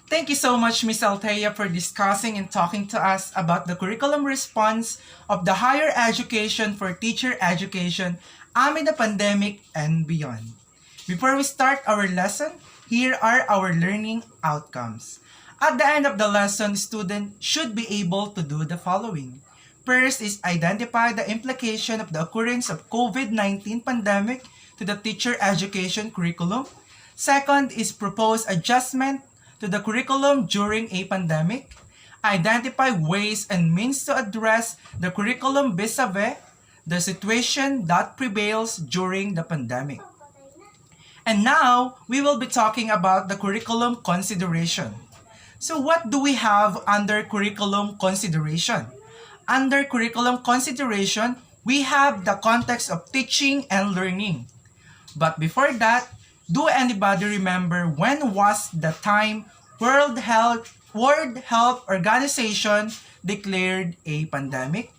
Thank you so much, Ms. Althea, for discussing and talking to us about the curriculum response of the higher education for teacher education amid the pandemic and beyond. Before we start our lesson, here are our learning outcomes. At the end of the lesson, students should be able to do the following. First is identify the implication of the occurrence of COVID-19 pandemic to the teacher education curriculum. Second is propose adjustment to the curriculum during a pandemic. Identify ways and means to address the curriculum vis-a-vis the situation that prevails during the pandemic. And now, we will be talking about the curriculum consideration. So what do we have under curriculum consideration? Under curriculum consideration, we have the context of teaching and learning. But before that, do anybody remember when was the time World Health Organization declared a pandemic?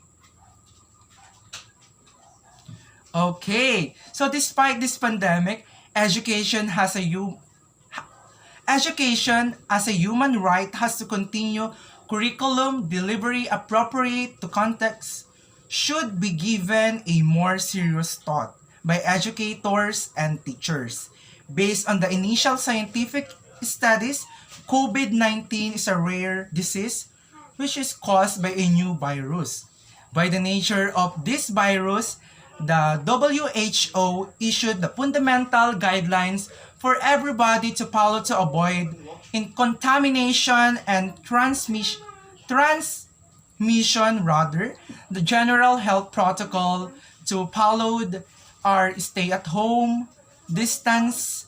Okay, so despite this pandemic, education as a human right has to continue. Curriculum delivery appropriate to context should be given a more serious thought by educators and teachers. Based on the initial scientific studies, COVID-19 is a rare disease which is caused by a new virus. By the nature of this virus, the WHO issued the fundamental guidelines for everybody to follow to avoid in contamination and transmission. The general health protocol to followed are stay at home, distance,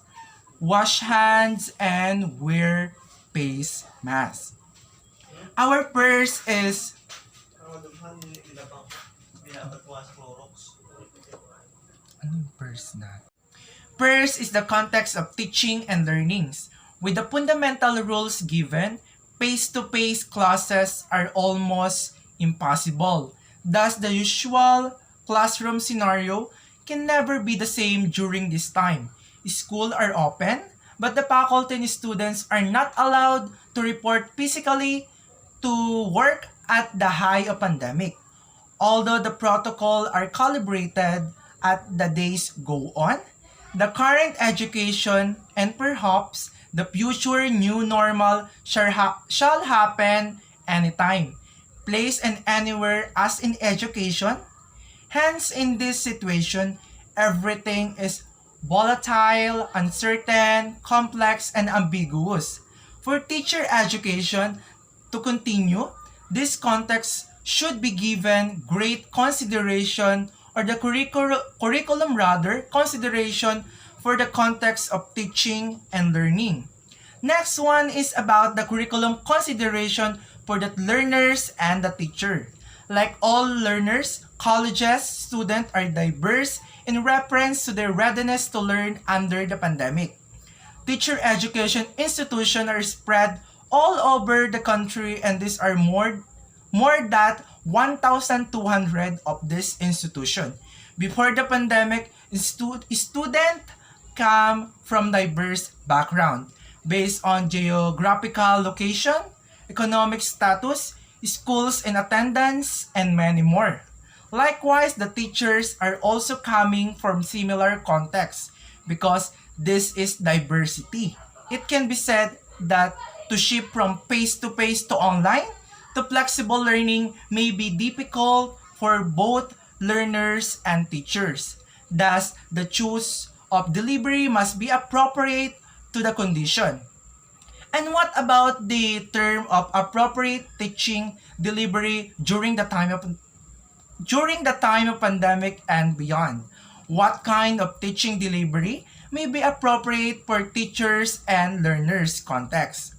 wash hands, and wear face mask. Our first is First is the context of teaching and learnings. With the fundamental rules given, face-to-face classes are almost impossible. Thus, the usual classroom scenario can never be the same during this time. Schools are open, but the faculty and students are not allowed to report physically to work at the height of pandemic. Although the protocol are calibrated as the days go on, the current education and perhaps the future new normal shall happen anytime, place and anywhere as in education. Hence, in this situation, everything is volatile, uncertain, complex, and ambiguous. For teacher education to continue, this context should be given great consideration, or the curriculum rather, consideration for the context of teaching and learning. Next one is about the curriculum consideration for the learners and the teacher. Like all learners, colleges, students are diverse in reference to their readiness to learn under the pandemic. Teacher education institutions are spread all over the country, and these are more than 1,200 of this institution. Before the pandemic, students come from diverse background based on geographical location, economic status, schools and attendance, and many more. Likewise, the teachers are also coming from similar contexts because this is diversity. It can be said that to shift from face-to-face to online to flexible learning may be difficult for both learners and teachers. Thus, the choice of delivery must be appropriate to the condition. And what about the term of appropriate teaching delivery during the time of pandemic and beyond? What kind of teaching delivery may be appropriate for teachers and learners context?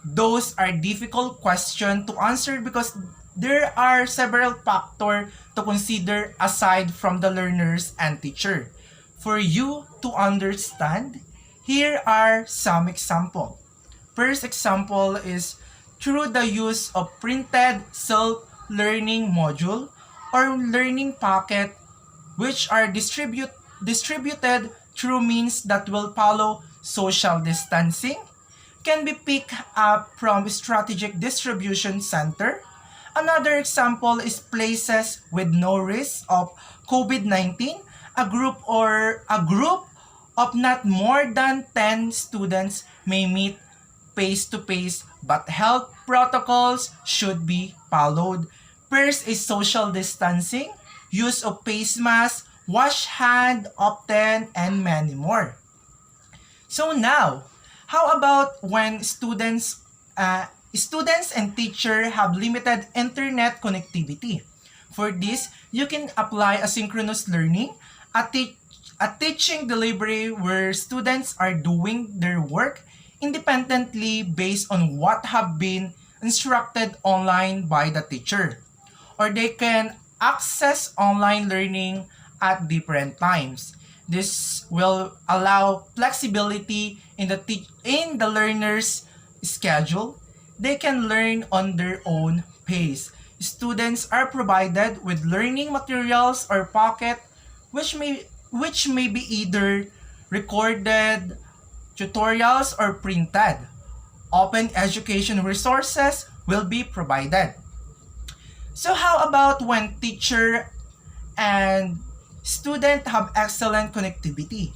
Those are difficult questions to answer because there are several factors to consider aside from the learners and teacher. For you to understand, here are some examples. First example is through the use of printed self-learning module or learning packet, which are distributed through means that will follow social distancing, can be picked up from strategic distribution center. Another example is places with no risk of COVID-19. A group of not more than 10 students may meet face-to-face, but health protocols should be followed. First is social distancing, use of face masks, wash hand often, and many more. So now, how about when students and teacher have limited internet connectivity? For this, you can apply asynchronous learning, a, te- a teaching delivery where students are doing their work independently based on what have been instructed online by the teacher. Or they can access online learning at different times. This will allow flexibility in the learner's schedule. They can learn on their own pace. Students are provided with learning materials or pocket which may be either recorded tutorials or printed. Open education resources will be provided. So how about when teacher and student have excellent connectivity?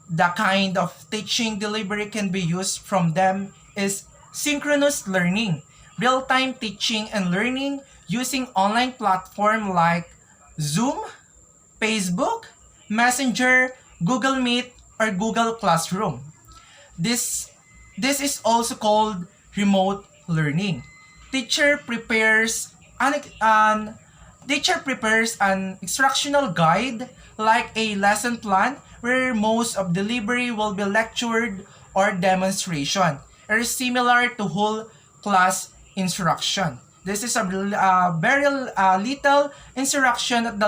The kind of teaching delivery can be used from them is synchronous learning, real-time teaching and learning using online platform like Zoom, Facebook, Messenger, Google Meet, or Google Classroom. This this is also called remote learning. Teacher prepares an teacher prepares an instructional guide like a lesson plan where most of delivery will be lectured or demonstration. It is similar to whole class instruction. This is a very little instruction at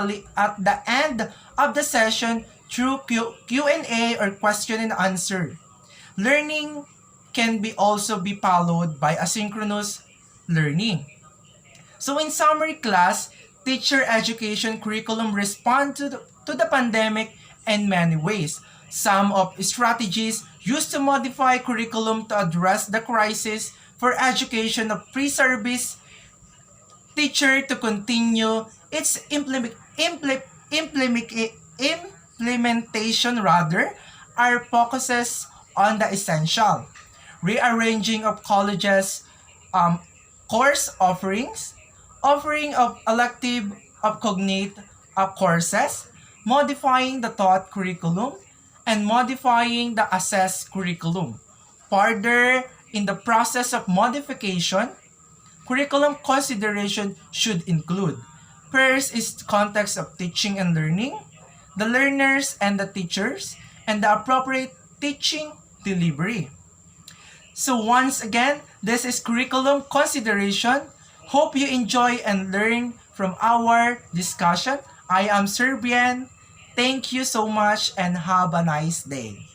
the end of the session through Q&A or question and answer. Learning can be also be followed by asynchronous learning. So in summary class, teacher education curriculum respond to the pandemic in many ways. Some of strategies used to modify curriculum to address the crisis for education of pre-service teacher to continue its implementation rather are focuses on the essential rearranging of colleges course offerings, offering of elective of cognate courses, modifying the taught curriculum, and modifying the assessed curriculum. Further, in the process of modification, curriculum consideration should include: first is the context of teaching and learning, the learners and the teachers, and the appropriate teaching delivery. So once again, this is curriculum consideration. Hope you enjoy and learn from our discussion. I am Serbian. Thank you so much and have a nice day.